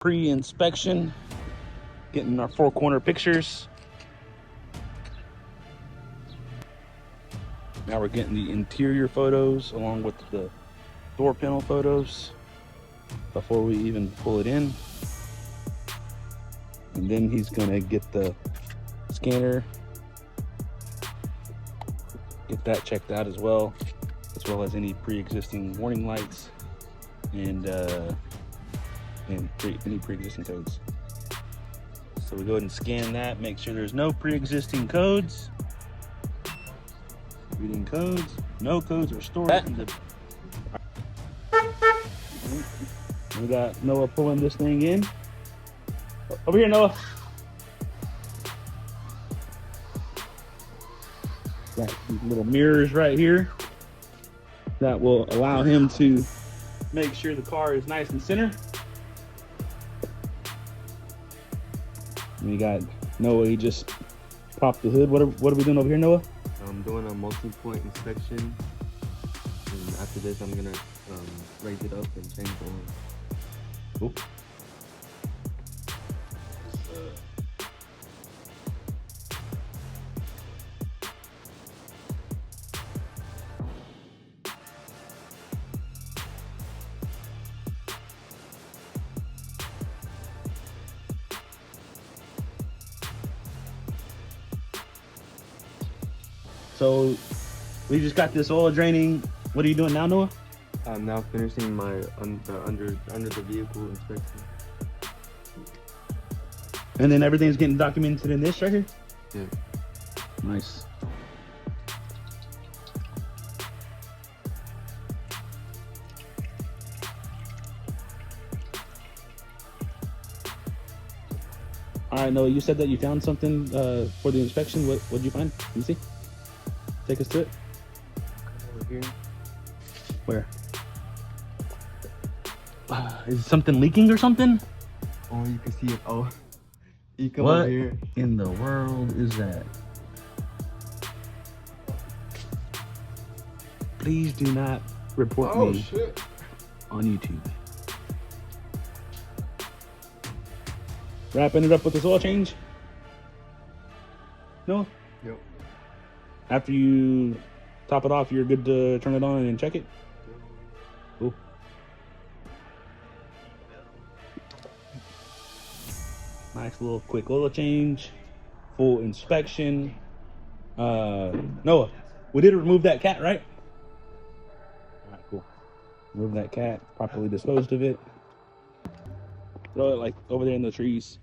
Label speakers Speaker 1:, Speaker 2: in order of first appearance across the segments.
Speaker 1: Pre-inspection, getting our four corner pictures. Now we're getting the interior photos along with the door panel photos before we even pull it in. And then he's gonna get the scanner, get that checked out as well as any pre-existing warning lights and any pre-existing codes. So we go ahead and scan that, make sure there's no pre-existing codes. Reading codes, no codes are stored in the... We got Noah pulling this thing in. Over here, Noah. Got these little mirrors right here that will allow him to make sure the car is nice and center. And we got Noah, he just popped the hood. What are we doing over here, Noah?
Speaker 2: I'm doing a multi-point inspection, and after this I'm gonna raise it up and change the oil.
Speaker 1: Cool. So we just got this oil draining. What are you doing now, Noah?
Speaker 2: I'm now finishing my under the vehicle inspection.
Speaker 1: And then everything's getting documented in this right here?
Speaker 2: Yeah.
Speaker 1: Nice. All right, Noah, you said that you found something for the inspection. What did you find? Let me see. Take us to it.
Speaker 2: Over here.
Speaker 1: Where? Is something leaking or something?
Speaker 2: Oh, you can see it. Oh, you come
Speaker 1: What
Speaker 2: over here.
Speaker 1: in the world is that? Please do not report me on YouTube. Wrapping it up with this oil change? No?
Speaker 2: Yep.
Speaker 1: After you top it off, you're good to turn it on and check it? Cool. Nice little quick oil change, full inspection. Noah, we did remove that cat, right? All right, cool. Remove that cat, properly disposed of it. Throw it like over there in the trees.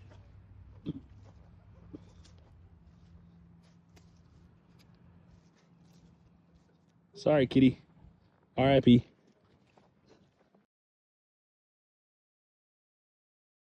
Speaker 1: Sorry, kitty. R.I.P.